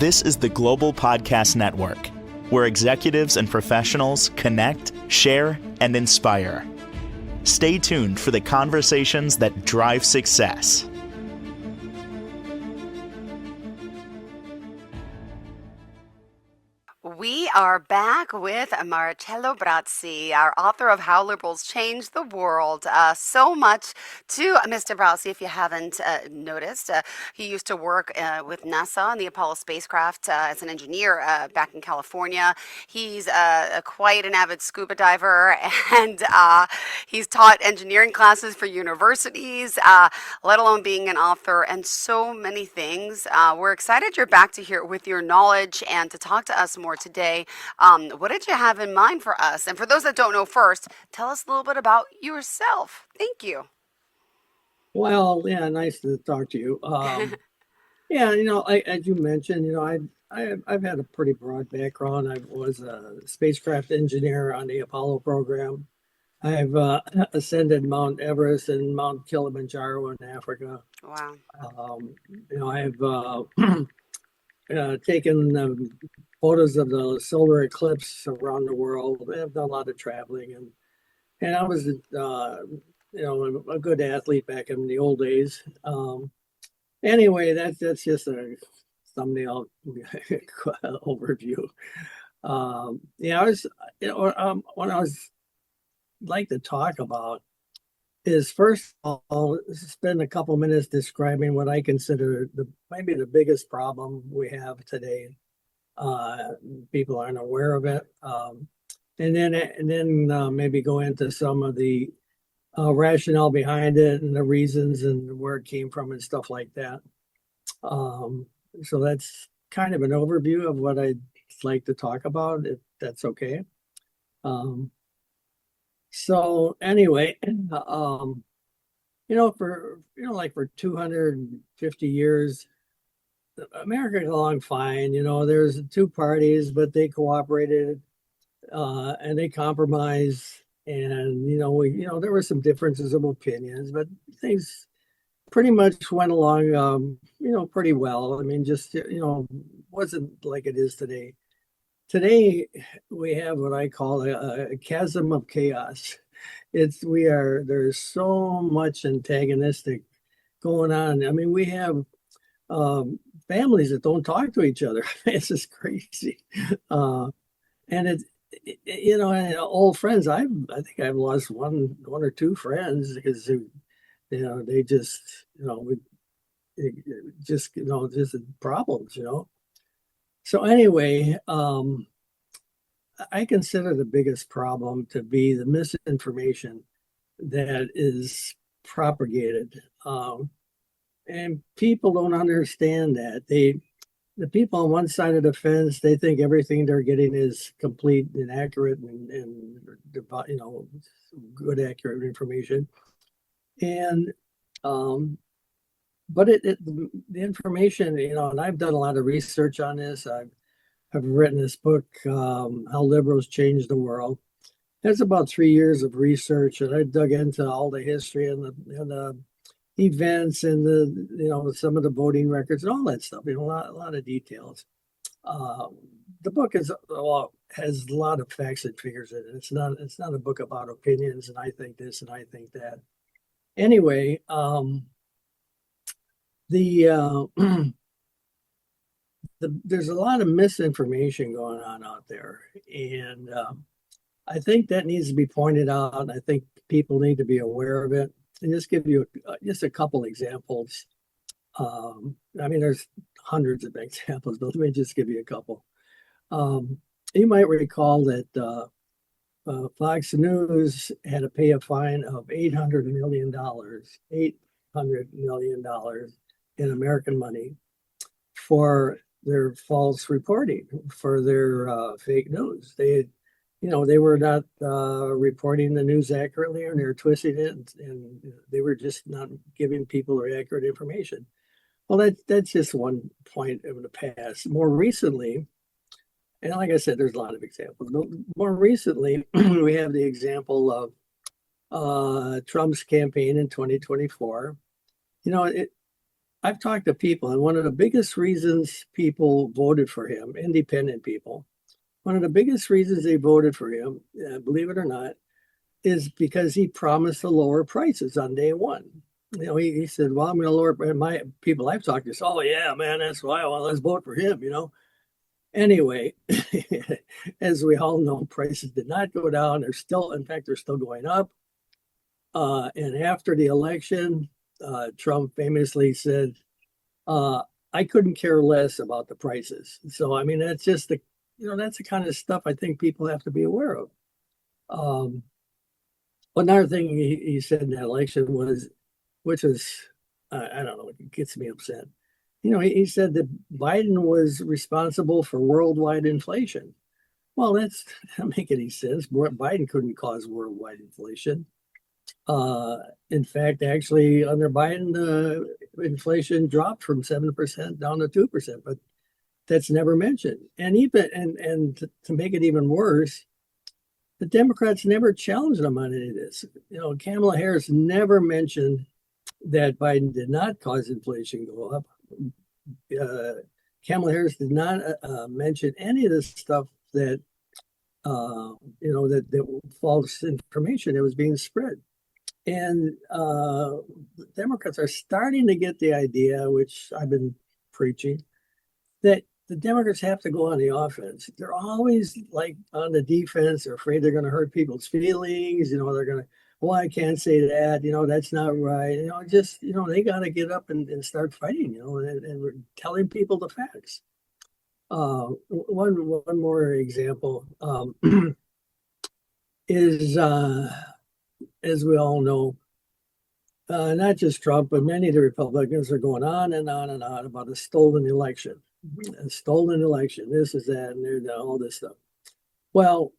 This is the Global Podcast Network, where executives and professionals connect, share, and inspire. Stay tuned for the conversations that drive success. We are back with Marcelo Brazzi, our author of How Liberals Change the World. So much to Mr. Brazzi, if you haven't noticed. He used to work with NASA on the Apollo spacecraft as an engineer back in California. He's quite an avid scuba diver, and he's taught engineering classes for universities, let alone being an author, and so many things. We're excited you're back to here with your knowledge and to talk to us more today. What did you have in mind for us? And for those that don't know, first, tell us a little bit about yourself. Thank you. Well, yeah, nice to talk to you. Yeah, as you mentioned, I've had a pretty broad background. I was a spacecraft engineer on the Apollo program. I've ascended Mount Everest and Mount Kilimanjaro in Africa. Wow. I've taken photos of the solar eclipse around the world. I've done a lot of traveling, and I was, a good athlete back in the old days. Anyway, that's just a thumbnail overview. What I was like to talk about is, first of all, spend a couple minutes describing what I consider maybe the biggest problem we have today. People aren't aware of it, and then maybe go into some of the rationale behind it and the reasons and where it came from and stuff like that. So that's kind of an overview of what I'd like to talk about, if that's okay. So anyway, for 250 years, America got along fine. There's two parties, but they cooperated and they compromised. And there were some differences of opinions, but things pretty much went along, pretty well. I mean, just wasn't like it is today. Today we have what I call a chasm of chaos. There's so much antagonistic going on. I mean, we have families that don't talk to each other. It's just crazy. And and old friends, I think I've lost one or two friends because they just just problems. So anyway, I consider the biggest problem to be the misinformation that is propagated, and people don't understand that. The people on one side of the fence, they think everything they're getting is complete and accurate and good, accurate information. And but the information, and I've done a lot of research on this. I've written this book, How Liberals Change the World. That's about 3 years of research, and I dug into all the history and the events and some of the voting records and all that stuff. A lot of details. The book has a lot of facts and figures in it. It's not a book about opinions and I think this and I think that. Anyway, there's a lot of misinformation going on out there, and I think that needs to be pointed out. I think people need to be aware of it. And just give you just a couple examples. I mean, there's hundreds of examples, but let me just give you a couple. You might recall that Fox News had to pay a fine of $800 million in American money for their false reporting, for their fake news. They were not reporting the news accurately, and they were twisting it, and they were just not giving people the accurate information. Well, that's just one point of the past. More recently, and like I said, there's a lot of examples. More recently, we have the example of Trump's campaign in 2024. I've talked to people, and one of the biggest reasons people voted for him, independent people, one of the biggest reasons they voted for him, believe it or not, is because he promised to lower prices on day one. He said, well, I'm going to lower. And my people I've talked to say, oh, yeah, man, that's why. Well, let's vote for him. Anyway, as we all know, prices did not go down. In fact, they're still going up. And after the election, Trump famously said, I couldn't care less about the prices. So, I mean, that's just that's the kind of stuff I think people have to be aware of. Another thing he said in that election was, which is, I don't know, it gets me upset. He said that Biden was responsible for worldwide inflation. Well, that doesn't make any sense. Biden couldn't cause worldwide inflation. In fact, actually, under Biden, inflation dropped from 7% down to 2%, but that's never mentioned. And to make it even worse, the Democrats never challenged him on any of this. Kamala Harris never mentioned that Biden did not cause inflation to go up. Kamala Harris did not mention any of this stuff that that false information that was being spread. And the Democrats are starting to get the idea, which I've been preaching, that the Democrats have to go on the offense. They're always like on the defense. They're afraid they're going to hurt people's feelings. They're going to, well, I can't say that. That's not right. They got to get up and start fighting. And telling people the facts. One more example is, as we all know, not just Trump, but many of the Republicans are going on and on and on about a stolen election. A stolen election, this is that, and all this stuff. Well,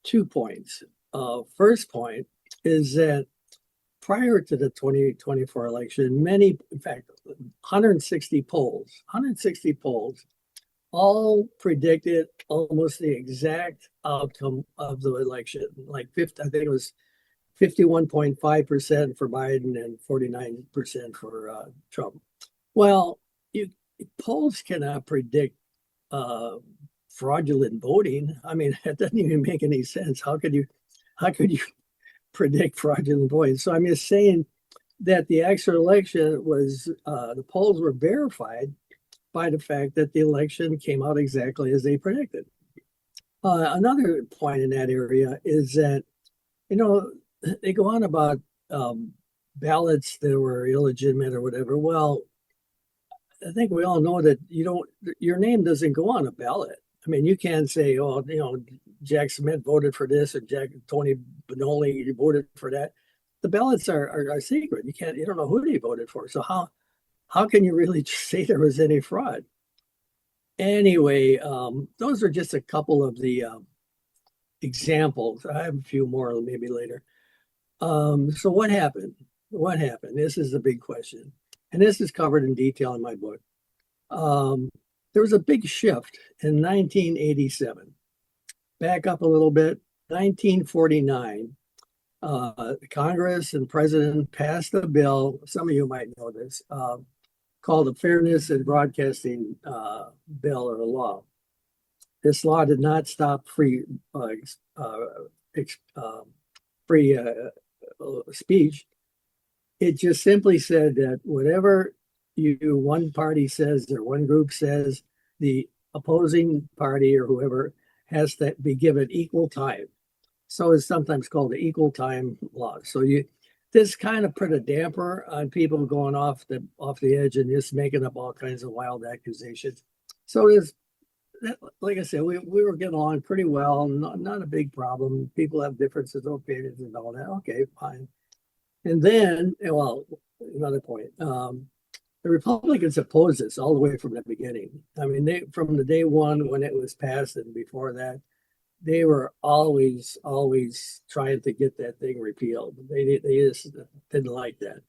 2 points. First point is that prior to the 2024 election, in fact, 160 polls all predicted almost the exact outcome of the election. Like I think it was 51.5% for Biden and 49% for Trump. Well, polls cannot predict fraudulent voting. I mean, that doesn't even make any sense. How could you predict fraudulent voting? So I'm just saying that the actual election was the polls were verified by the fact that the election came out exactly as they predicted. Another point in that area is that they go on about ballots that were illegitimate or whatever. Well, I think we all know that your name doesn't go on a ballot. I mean, you can't say, oh, Jack Smith voted for this or Tony Bonoli voted for that. The ballots are secret. You don't know who they voted for. So how can you really say there was any fraud? Anyway, those are just a couple of the examples. I have a few more maybe later. So what happened? This is the big question. And this is covered in detail in my book. There was a big shift in 1987. Back up a little bit, 1949, Congress and President passed a bill, some of you might know this, called the Fairness in Broadcasting Bill or law. This law did not stop free speech. It just simply said that whatever one party says or one group says, the opposing party or whoever has to be given equal time. So it's sometimes called the equal time law. So this kind of put a damper on people going off the edge and just making up all kinds of wild accusations. So like I said, we were getting along pretty well, not a big problem. People have differences of opinions and all that. Okay, fine. And then, well, another point, the Republicans opposed this all the way from the beginning. I mean, from the day one when it was passed and before that, they were always trying to get that thing repealed. They just didn't like that.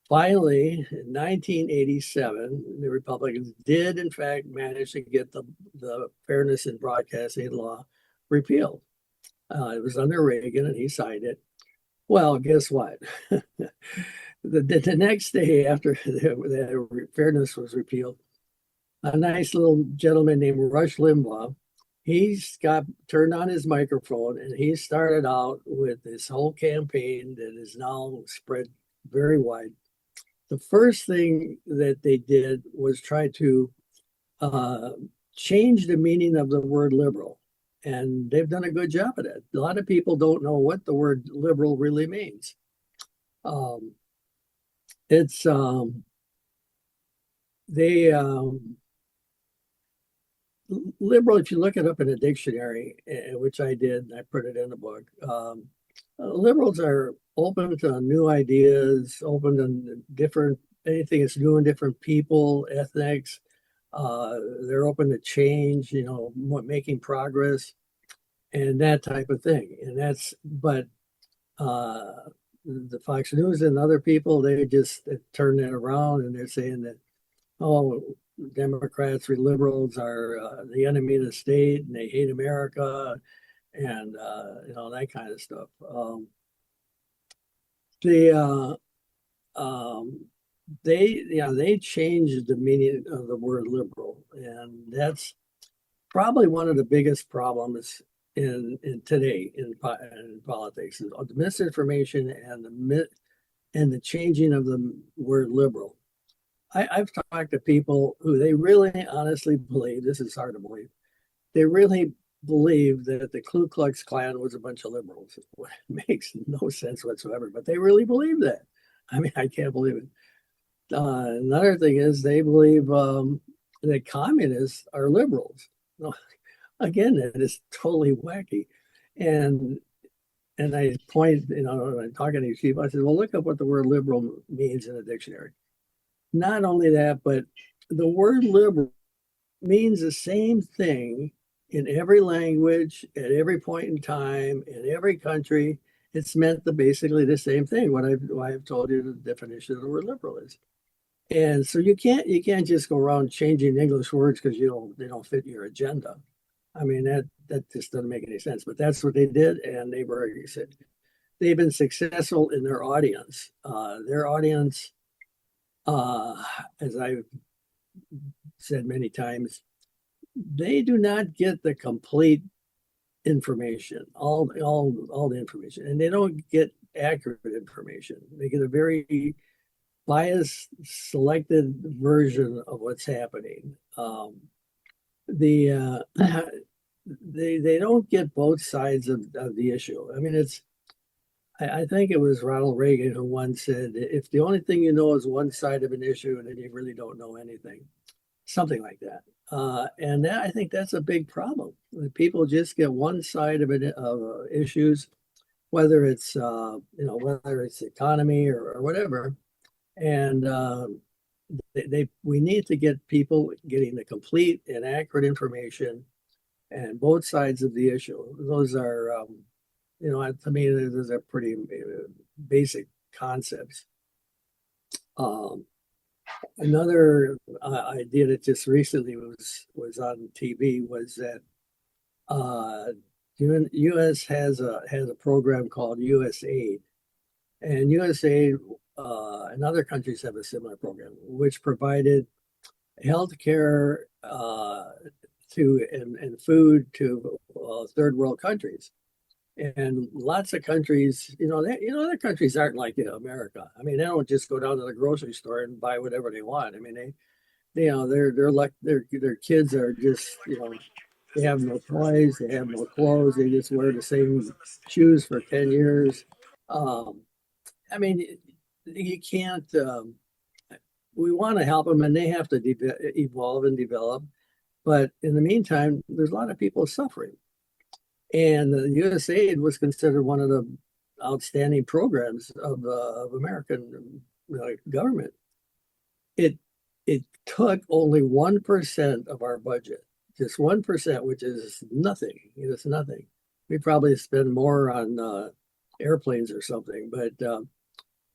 Finally, in 1987, the Republicans did, in fact, manage to get the Fairness in Broadcasting law repealed. It was under Reagan, and he signed it. Well, guess what? The next day after the fairness was repealed, a nice little gentleman named Rush Limbaugh, he's got turned on his microphone and he started out with this whole campaign that is now spread very wide. The first thing that they did was try to uh, change the meaning of the word liberal. And they've done a good job of that. A lot of people don't know what the word liberal really means. Um, it's they liberal, if you look it up in a dictionary, which I did, I put it in the book. Liberals are open to new ideas, open to different anything that's new and different people, ethnics. They're open to change, making progress and that type of thing. But uh, the Fox News and other people, they just turn it around and they're saying that, oh, Democrats or liberals are the enemy of the state and they hate America and that kind of stuff. The they changed the meaning of the word liberal, and that's probably one of the biggest problems in today in politics is the misinformation and the changing of the word liberal. I've talked to people who they really honestly believe, this is hard to believe, they really believe that the Ku Klux Klan was a bunch of liberals. It makes no sense whatsoever, but they really believe that. I mean, I can't believe it. Another thing is they believe that communists are liberals. No, again, that is totally wacky. And I point, when I'm talking to these people, I said, well, look up what the word liberal means in a dictionary. Not only that, but the word liberal means the same thing in every language, at every point in time, in every country. It's meant basically the same thing. I've told you the definition of the word liberal is. And so you can't just go around changing English words because they don't fit your agenda. I mean that just doesn't make any sense. But that's what they did, and they've been successful in their audience. Their audience, as I've said many times, they do not get the complete information, all the information, and they don't get accurate information. They get a very biased, selected version of what's happening. The they don't get both sides of the issue. I mean, I think it was Ronald Reagan who once said, if the only thing you know is one side of an issue, then you really don't know anything. Something like that. And I think that's a big problem. People just get one side of it of issues, whether it's whether it's economy or whatever. And we need to get people getting the complete and accurate information and both sides of the issue. Those are, to me, those are pretty basic concepts. Another idea that just recently was on TV was that U.S. has a program called USAID, and USAID and other countries have a similar program, which provided health care and food to third world countries. And lots of countries, other countries aren't like America. I mean, they don't just go down to the grocery store and buy whatever they want. I mean, they're like their kids are just they have no toys, they have no clothes, they just wear the same shoes for 10 years. I mean, you can't. We want to help them, and they have to evolve and develop. But in the meantime, there's a lot of people suffering. And the USAID was considered one of the outstanding programs of American government. It took only 1% of our budget, just 1%, which is nothing. It's nothing. We probably spend more on airplanes or something, but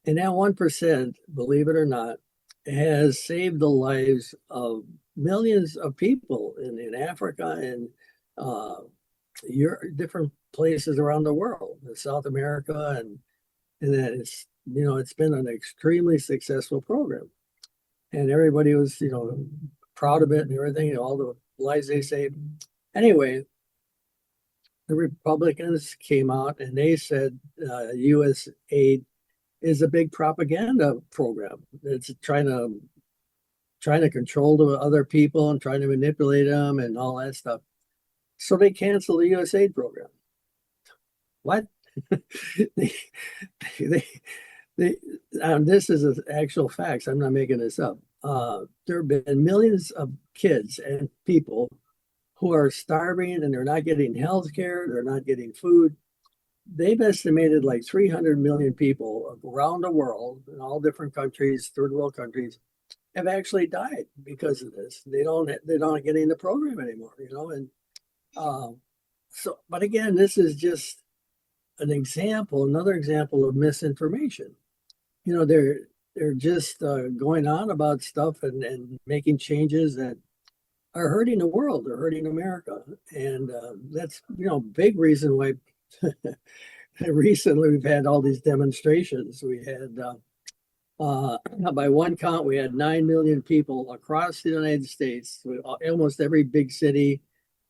and that 1%, believe it or not, has saved the lives of millions of people in Africa and different places around the world, South America, and that it's been an extremely successful program, and everybody was, proud of it and everything, all the lies they say. Anyway, the Republicans came out and they said U.S. aid is a big propaganda program. It's trying to control the other people and trying to manipulate them and all that stuff. So they canceled the U.S. aid program. What? they, they, this is actual facts. I'm not making this up. There have been millions of kids and people who are starving and they're not getting health care, they're not getting food. They've estimated like 300 million people around the world in all different countries, third world countries, have actually died because of this. They're not getting the program anymore, and so. But again, this is just another example of misinformation. They're just going on about stuff and making changes that are hurting the world, they're hurting America, and that's big reason why. Recently, we've had all these demonstrations. We had, by one count, we had 9 million people across the United States, almost every big city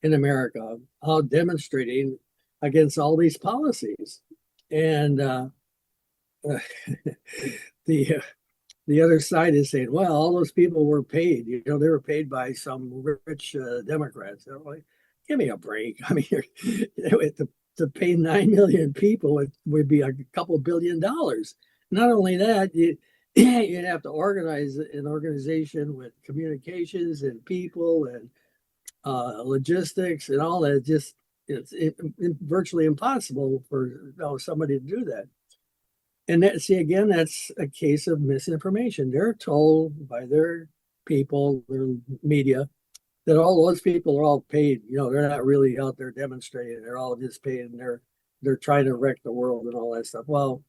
in America, out demonstrating against all these policies. And the other side is saying, well, all those people were paid. They were paid by some rich Democrats. They're like, give me a break. I mean, to pay 9 million people, it would be a couple $1 billion. Not only that, you'd have to organize an organization with communications and people and logistics and all that. It's virtually impossible for somebody to do that. And that's a case of misinformation. They're told by their people, their media, that all those people are all paid. They're not really out there demonstrating. They're all just paid, and they're trying to wreck the world and all that stuff. Well,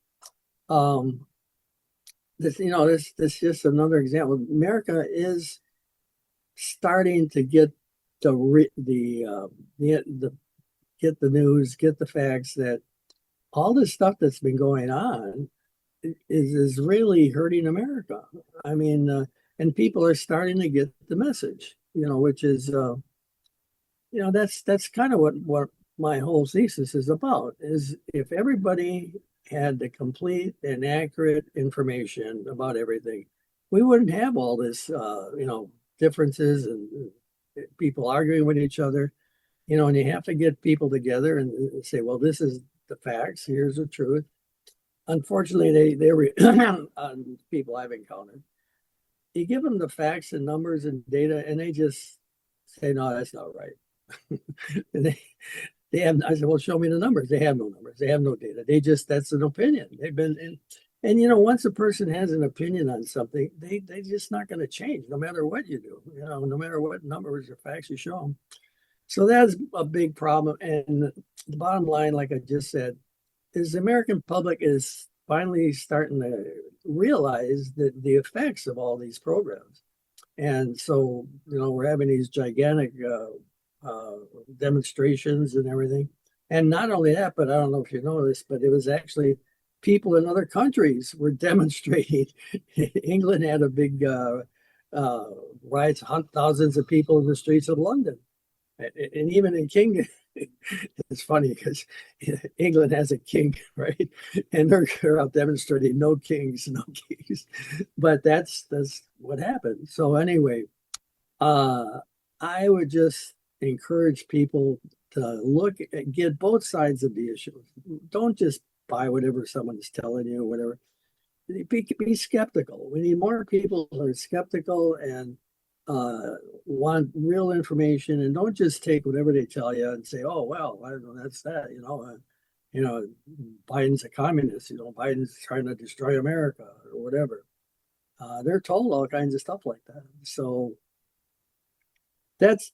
this just another example. America is starting to get get the news, get the facts that all this stuff that's been going on is really hurting America. I mean, and people are starting to get the message, which is, that's kind of what my whole thesis is about, is if everybody had the complete and accurate information about everything, we wouldn't have all this, differences and people arguing with each other, and you have to get people together and say, well, this is the facts, here's the truth. Unfortunately, people I've encountered, you give them the facts and numbers and data, and they just say, no, that's not right. And I said, well, show me the numbers. They have no numbers. They have no data. That's an opinion. They've been and once a person has an opinion on something, they're just not going to change no matter what you do, no matter what numbers or facts you show them. So that's a big problem. And the bottom line, like I just said, is the American public is finally starting to realize the effects of all these programs. And so, we're having these gigantic demonstrations and everything. And not only that, but I don't know if you know this, but it was actually people in other countries were demonstrating. England had a big riots, thousands of people in the streets of London. And even in King, it's funny because England has a king, right? And they're out demonstrating no kings. But that's what happened. So anyway, I would just encourage people to get both sides of the issue. Don't just buy whatever someone's telling you, whatever. Be skeptical. We need more people who are skeptical and want real information, and don't just take whatever they tell you and say, oh, well, I don't know, that's that, Biden's a communist, Biden's trying to destroy America or whatever. They're told all kinds of stuff like that. So that's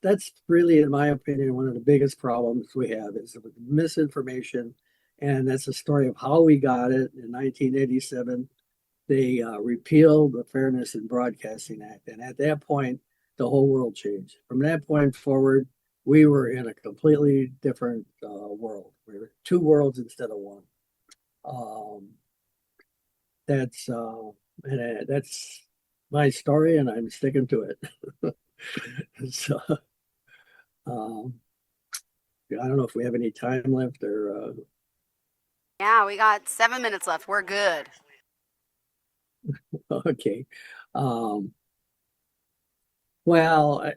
really, in my opinion, one of the biggest problems we have is misinformation. And that's the story of how we got it. In 1987, they repealed the Fairness in Broadcasting Act. And at that point, the whole world changed. From that point forward, we were in a completely different world. We were two worlds instead of one. that's my story, and I'm sticking to it. So, um, I don't know if we have any time left or Yeah, we got 7 minutes left. We're good. okay. Um, well,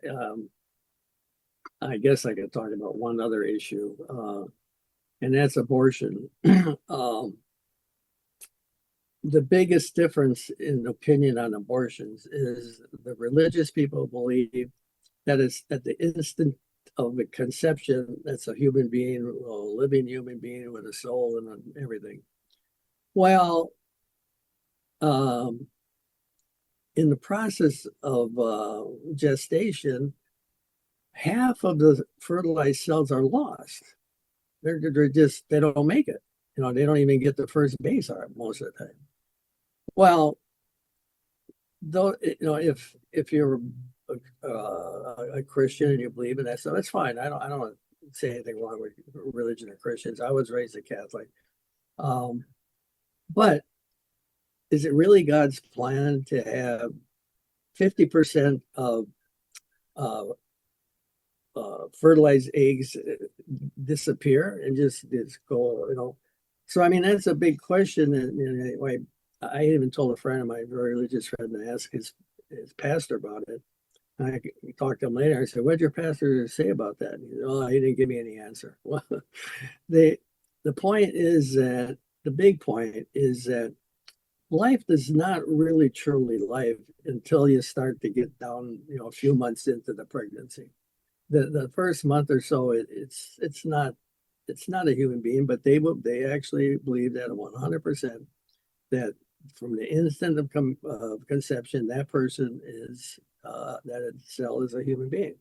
I guess I could talk about one other issue, and that's abortion. Um, the biggest difference in opinion on abortions is the religious people believe that it's at the instant of the conception that's a human being, a living human being with a soul and everything. Well, um, in the process of gestation, half of the fertilized cells are lost. They're just, they don't make it. They don't even get the first base most of the time. Well, though, if you're a Christian and you believe in that stuff, that's fine. I don't say anything wrong with religion or Christians. I was raised a Catholic. Um, but is it really God's plan to have 50% of uh, fertilized eggs disappear and just go? So, I mean, that's a big question. And I even told a friend of mine, a very religious friend, and asked his pastor about it. I talked to him later. I said, "What did your pastor say about that?" And he said, "Oh, he didn't give me any answer." Well, the point is that the big point is that life is not really truly life until you start to get down, a few months into the pregnancy. The first month or so, it's not a human being, but they actually believe that 100% that from the instant of conception, that person is that cell is a human being.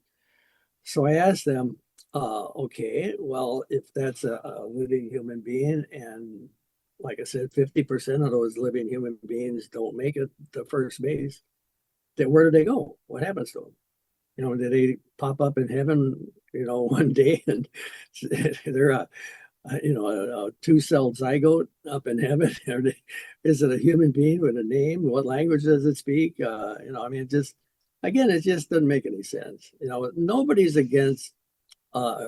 So I asked them, okay, well, if that's a living human being, and like I said, 50% of those living human beings don't make it the first base, then where do they go? What happens to them? Do they pop up in heaven, one day and they're a two-cell zygote up in heaven? Is it a human being with a name? What language does it speak? I mean, it just doesn't make any sense. Nobody's against,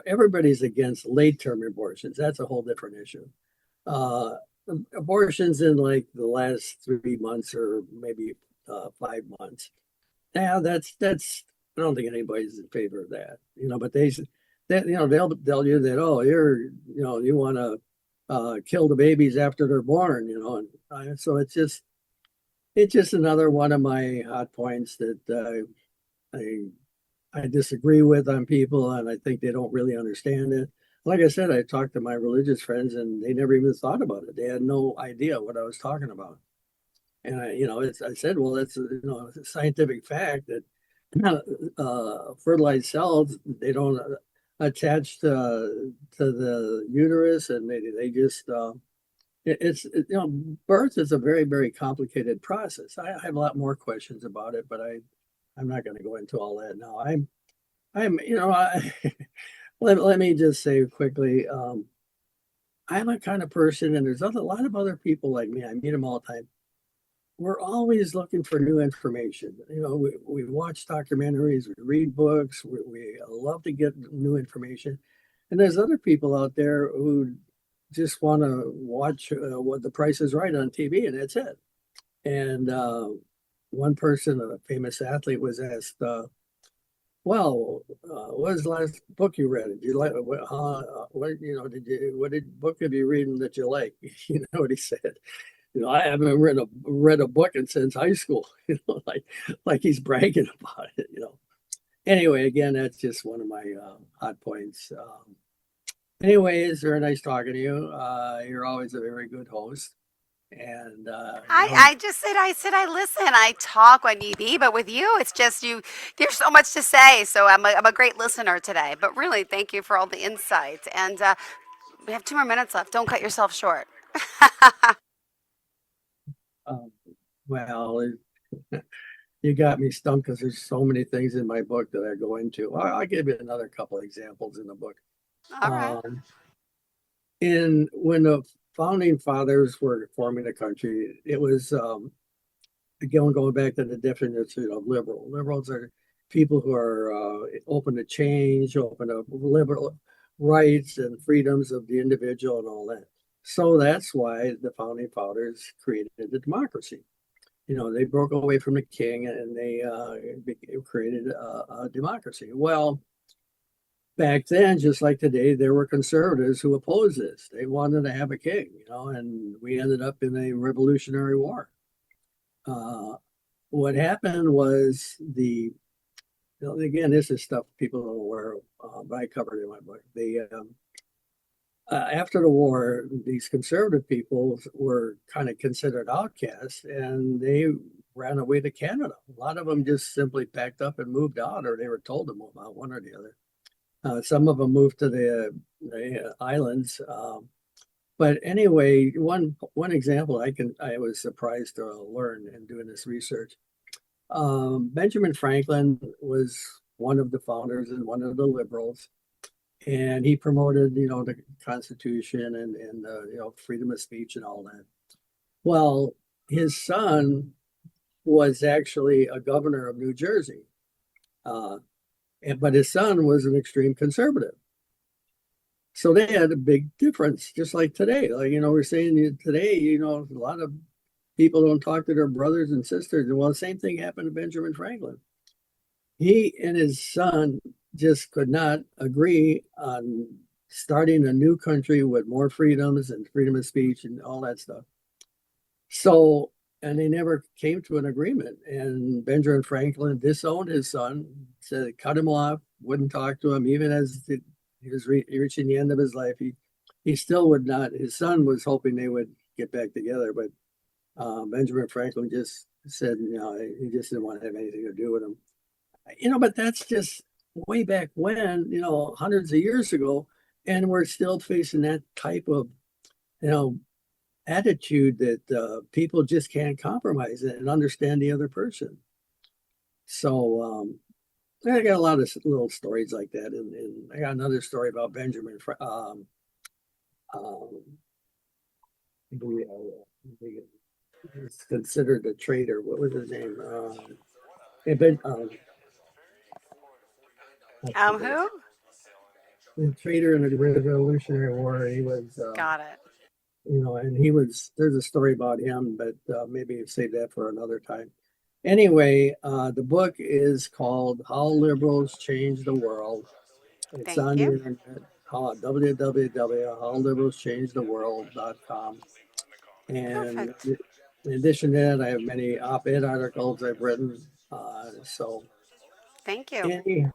everybody's against late-term abortions. That's a whole different issue. Uh, Abortions in like the last 3 months or maybe 5 months. Yeah, that's. I don't think anybody's in favor of that. But they'll tell you that, oh, you want to kill the babies after they're born. And so it's just another one of my hot points that I disagree with on people, and I think they don't really understand it. Like I said, I talked to my religious friends, and they never even thought about it. They had no idea what I was talking about. And I said, well, that's it's a scientific fact that fertilized cells, they don't attach to the uterus, and they just birth is a very, very complicated process. I have a lot more questions about it, but I'm not going to go into all that now. I'm let me just say quickly, I'm a kind of person, and there's a lot of other people like me. I meet them all the time. We're always looking for new information. We watch documentaries, we read books, we love to get new information. And there's other people out there who just want to watch what The Price is Right on TV, and that's it. And one person, a famous athlete, was asked, "Well, what was the last book you read? Did you like what book have you read that you like?" You know what he said? I haven't read a book since high school. Like he's bragging about it. Anyway, again, that's just one of my hot points. Anyways, very nice talking to you. You're always a very good host, and I listen. I talk when need be, but with you, it's just you. There's so much to say. So I'm a great listener today. But really, thank you for all the insights. And we have 2 more minutes left. Don't cut yourself short. um, well, you got me stumped because there's so many things in my book that I go into. I'll give you another couple of examples in the book. All right. Um, in when the founding fathers were forming the country, it was again going back to the definition of liberal. Liberals are people who are open to change, open to liberal rights and freedoms of the individual and all that. So that's why the founding fathers created the democracy. They broke away from the king and they created a democracy. Well, back then, just like today, there were conservatives who opposed this. They wanted to have a king, and we ended up in a revolutionary war. What happened was again, this is stuff people don't aware of, but I covered it in my book. After the war, these conservative people were kind of considered outcasts, and they ran away to Canada. A lot of them just simply packed up and moved out, or they were told to move out, one or the other. Some of them moved to the islands. But anyway, one example I was surprised to learn in doing this research. Benjamin Franklin was one of the founders and one of the liberals, and he promoted the Constitution and freedom of speech and all that. Well, his son was actually a governor of New Jersey, but his son was an extreme conservative. So they had a big difference, just like today. Like, we're saying today, a lot of people don't talk to their brothers and sisters. Well, the same thing happened to Benjamin Franklin. He and his son just could not agree on starting a new country with more freedoms and freedom of speech and all that stuff. So, and they never came to an agreement. And Benjamin Franklin disowned his son, said, cut him off, wouldn't talk to him, even as he was reaching the end of his life. He still would not. His son was hoping they would get back together, but Benjamin Franklin just said, he just didn't want to have anything to do with him. But that's just way back when, hundreds of years ago, and we're still facing that type of, attitude that people just can't compromise and understand the other person. So I got a lot of little stories like that, and I got another story about Benjamin. He's considered a traitor. What was his name? Who? The traitor in the Revolutionary War. He was. Got it. And he was. There's a story about him, but maybe save that for another time. Anyway, the book is called How Liberals Change the World. It's on the internet, www.howliberalschangetheworld.com. And Perfect. in addition to that, I have many op-ed articles I've written. Thank you. Anyhow,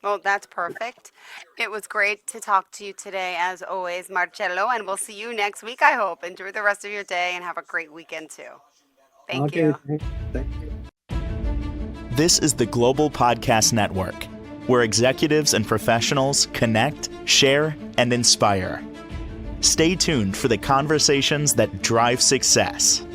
Well, that's perfect. It was great to talk to you today, as always, Marcelo, and we'll see you next week, I hope. Enjoy the rest of your day and have a great weekend, too. Thank you. Thank you. This is the Global Podcast Network, where executives and professionals connect, share, and inspire. Stay tuned for the conversations that drive success.